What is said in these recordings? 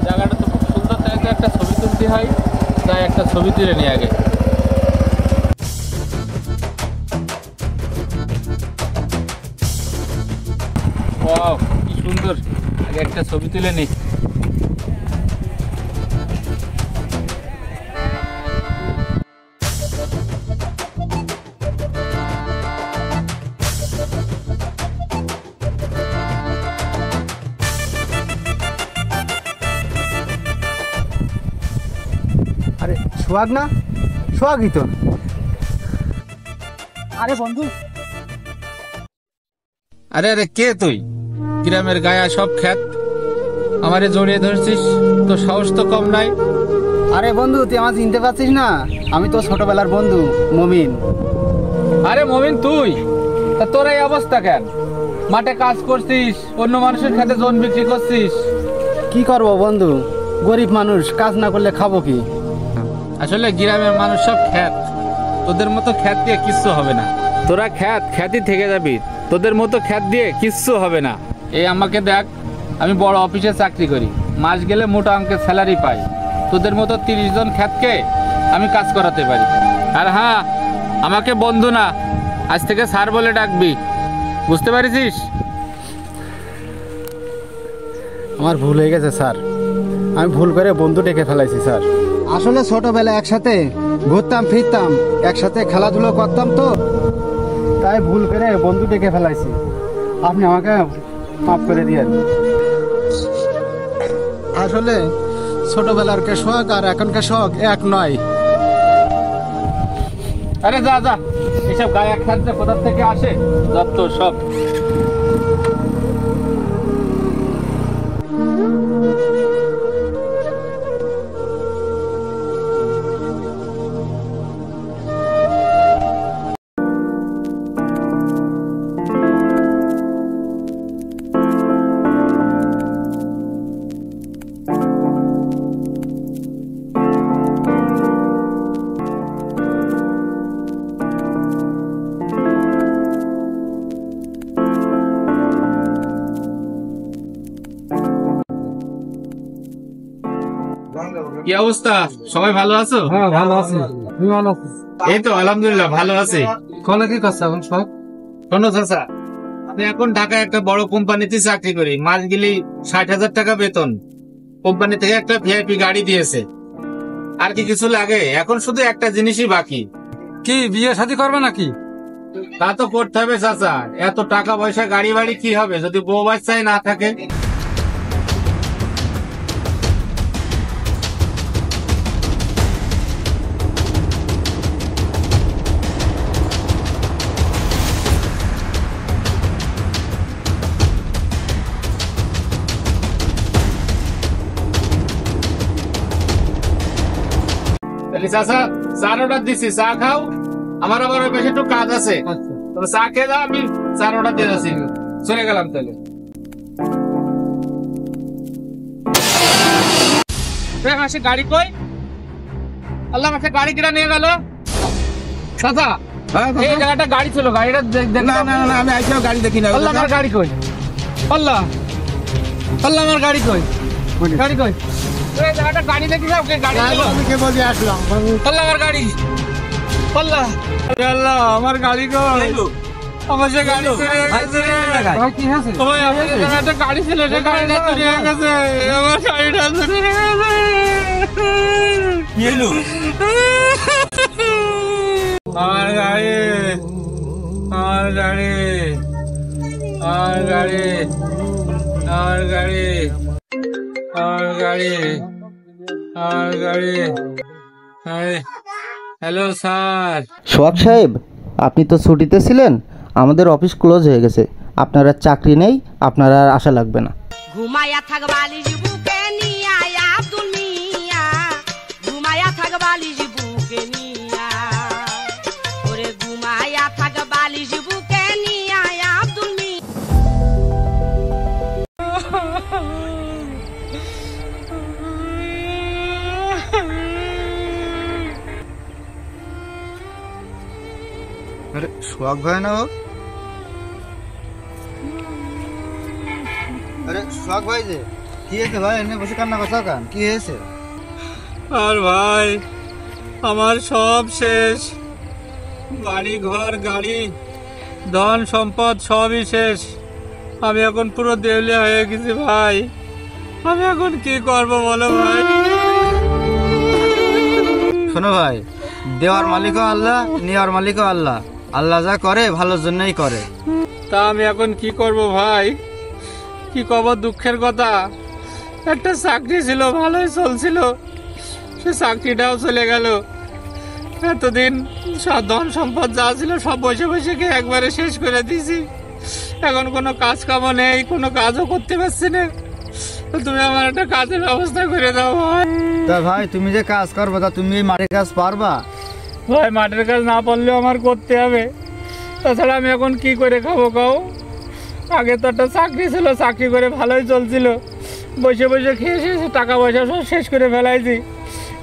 জায়গাটা তো খুব সুন্দর, তাই একটা ছবি তুলতে হয়, তাই একটা ছবি তুলে নিয়ে আগে। ওয়াও, কি সুন্দর, আগে একটা ছবি তুলে নি। আরে সোহাগ না, সোহাগই তো। আরে বন্ধু, আরে আরে কে তুই? গ্রামের গায়া সব খ্যাত, আমারে জড়িয়ে ধরছিস, তো সাহস তো কম নাই। আরে বন্ধু, তুই আমার চিনতে পারছিস না? আমি তো ছোটবেলার বন্ধু মমিন। আরে মমিন তুই? তা তোর এই অবস্থা কেন? মাঠে কাজ করছিস, অন্য মানুষের খেতে জন বিক্রি করছিস। কি করবো বন্ধু, গরিব মানুষ, কাজ না করলে খাবো কি? আসলে গ্রামের মানুষ সব খ্যাত, তোদের মতো খ্যাত দিয়ে কিচ্ছু হবে না। তোরা খ্যাতই থেকে যাবি, তোদের মতো খ্যাত দিয়ে কিচ্ছু হবে না। এই আমাকে দেখ, আমি বড় অফিসে চাকরি করি, মাস গেলে মোটা অঙ্কের স্যালারি পাই। তোদের মতো 30 জন খ্যাতকে আমি কাজ করাতে পারি। আর হ্যাঁ, আমাকে বন্ধু না, আজ থেকে স্যার বলে ডাকবি, বুঝতে পারিস? আমার ভুল হয়ে গেছে স্যার, আমি ভুল করে বন্ধু ডেকে ফেলাইছি স্যার। আসলে ছোটবেলায় একসাথে ঘুরতাম ফিরতাম, একসাথে খেলাধুলো করতাম, তো তাই ভুল করে বন্ধু ডেকে ফেলাইছি। আপনি আমাকে মাফ করে দিয়েন। আসলে ছোটবেলার কে শখ আর এখনকার শখ এক নয়। আরে যা যা, এসব গায়ে খ্যাত কোথা থেকে আসে যত সব। কি অবস্থা, সবাই ভালো আছো? হ্যাঁ ভালো আছি, তুমি ভালো আছো? এই তো আলহামদুলিল্লাহ ভালো আছি। কলে কি করছো এখন সব? শোনো চাচা, আমি এখন ঢাকায় একটা বড় কোম্পানিতে চাকরি করি, মাস গেলি 60,000 টাকা বেতন। কোম্পানি থেকে একটা ভিআইপি গাড়ি দিয়েছে। আর কি কিছু লাগে? এখন শুধু একটা জিনিসই বাকি। কি বিয়ে শাদী করবে নাকি? তা তো করতে হবে চাচা, এত টাকা পয়সা গাড়ি বাড়ি কি হবে যদি বউ বাচ্চাই না থাকে? চাচা চার অর্ডার দিচ্ছি, চা খাও, আমার আবার ওই পাশে একটু কাজ আছে। তবে চা খেয়ে দাও, আমি চার অর্ডার দিয়ে যাচ্ছি, চলে গেলাম তাহলে। মাসে গাড়ি কই? আল্লাহ, মাসে গাড়ি কিনা নিয়ে গেল চাচা? এই জায়গাটা গাড়ি ছিল, গাড়িটা না না না, আমি আইসাও গাড়ি দেখি না। আল্লাহ, আমার গাড়ি কই? আল্লাহ আল্লাহ, আমার গাড়ি কই? গাড়ি কই? এই জায়গাটা গাড়ি দেখি যাও, গাড়ি আমি কে বলে আসলাম। আল্লাহ, আমার গাড়ি। আল্লাহ আল্লাহ, আমার গাড়ি কই? আমার যে গাড়ি চুরি হয়ে গেছে। ভাই কি হয়েছে? ওই আমার একটা গাড়ি ছিল, সে গাড়িটা চুরি হয়ে গেছে। আমার গাড়িটা চুরি হয়ে গেছে। কি হলো? আমার গাড়ি, আমার গাড়ি, আমার গাড়ি, আমার গাড়ি, আমার গাড়ি, আমার গাড়ি। Hello sir. সোহাগ সাহেব, আপনি তো ছুটিতে ছিলেন, আমাদের অফিস ক্লোজ হয়ে গেছে, আপনার আর চাকরি নেই, আপনার আর আশা লাগবে না। ঘুমায়া থাকবালি বুকে নিয়া আব্দুল মিয়া, ঘুমায়া থাকবালি বুকে নিয়া, ওরে ঘুমায়া থাকবালি বুকে নিয়া আব্দুল মিয়া। আরে সোহাগ ভাই না ও? আরে সোহাগ ভাই যে কি হয়েছে ভাই? এনে বসে কান্না করছো কেন? কি হয়েছে? আর ভাই আমার সব শেষ, বাড়ি ঘর গাড়ি ধন সম্পদ সবই শেষ। আমি এখন পুরো দেউলিয়া হয়ে গেছি ভাই। আমি এখন কি করব বলো ভাই? শোনো ভাই, দেওয়ার মালিকও আল্লাহ, নেওয়ার মালিকও আল্লাহ। আল্লাহ যা করে ভালোর জন্যই করে। তা আমি এখন কি করব ভাই? কি কব দুঃখের কথা, একটা চাকরি ছিল ভালোই চলছিল, সে চাকরিটাও চলে গেল। এতদিন সব ধন সম্পদ যা ছিল সব বসে বসে খেয়ে একবারে শেষ করে দিয়েছি। এখন কোনো কাজ কামও নেই, কোনো কাজও করতে পারছি না। তো তুমি আমার একটা কাজের ব্যবস্থা করে দাও ভাই। তা ভাই তুমি যে কাজ করবে, তা তুমি এই মাঠের কাজ পারবা? ভাই মাঠের কাজ না পারলেও আমার করতে হবে, তাছাড়া আমি এখন কি করে খাবো কাও? আগে তো একটা চাকরি ছিল, চাকরি করে ভালোই চলছিল, বসে বসে খেয়ে শেষে টাকা পয়সা সব শেষ করে ফেলাইছি।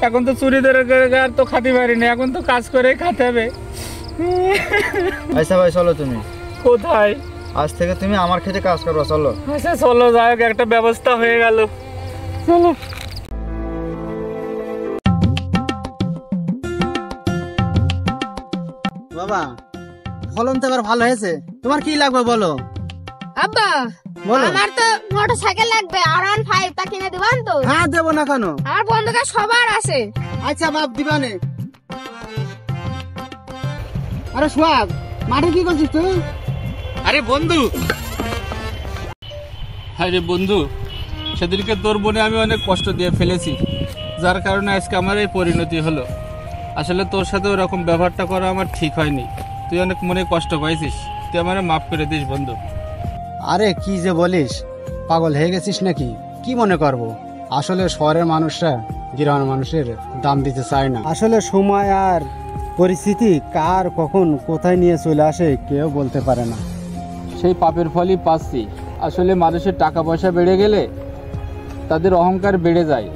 এখন তো চুরি ধরে করে আর তো খাতে পারিনি, এখন তো কাজ করেই খেতে হবে। আচ্ছা ভাই চলো, তুমি কোথায়? আজ থেকে তুমি আমার খেতে কাজ করবা, চলো। আচ্ছা চলো, যাই হোক একটা ব্যবস্থা হয়ে গেল, চলো। বাবা, ফলন তো এবার ভালো হয়েছে, তোমার কি লাগবে বলো? আব্বা বলো। আমার তো মোটরসাইকেল লাগবে, R15 তা কিনে দিবান তো? হ্যাঁ দেবো না কেন? আমার বন্ধুরা সবার আছে। আচ্ছা বাপ, দিবানে। আরে সোহাগ, মাঠে কি করছিস তুই? আরে বন্ধু, আরে বন্ধু, সেদিনকে তোর বোনে আমি অনেক কষ্ট দিয়ে ফেলেছি, যার কারণে আজকে আমার এই পরিণতি হলো। আসলে তোর সাথে ওরকম ব্যবহারটা করা আমার ঠিক হয়নি। তুই অনেক মনে কষ্ট পাইছিস, তুই আমার মাফ করে দিস বন্ধু। আরে কি যে বলিস, পাগল হয়ে গেছিস নাকি? কি মনে করব? আসলে শহরের মানুষরা গ্রামের মানুষের দাম দিতে চায় না। আসলে সময় আর পরিস্থিতি কার কখন কোথায় নিয়ে চলে আসে কেউ বলতে পারে না। সেই পাপের ফলই পাচ্ছি। আসলে মানুষের টাকা পয়সা বেড়ে গেলে তাদের অহংকার বেড়ে যায়,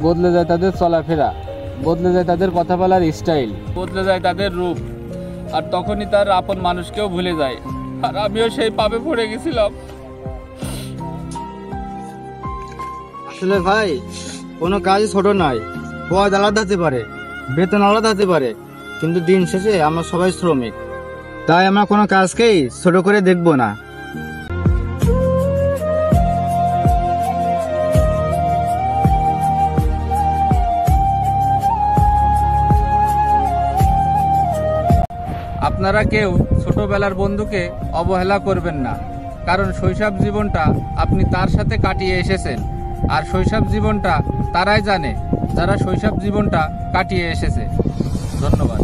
বদলে যায় তাদের চলাফেরা, বদলে যায় তাদের কথা বলার স্টাইল, বদলে যায় তাদের রূপ, আর তখনই তার আপন মানুষকেও ভুলে যায়। আর আমিও সেই পাপে পড়ে গেছিলাম। আসলে ভাই, কোনো কাজই ছোট নয়। পদ আলাদা হতে পারে, বেতন আলাদা হতে পারে, কিন্তু দিন শেষে আমরা সবাই শ্রমিক। তাই আমরা কোনো কাজকেই ছোট করে দেখব না। আপনারা কেউ ছোটবেলার বন্ধুকে অবহেলা করবেন না, কারণ শৈশব জীবনটা আপনি তার সাথে কাটিয়ে এসেছেন, আর শৈশব জীবনটা তারাই জানে যারা শৈশব জীবনটা কাটিয়ে এসেছে। ধন্যবাদ।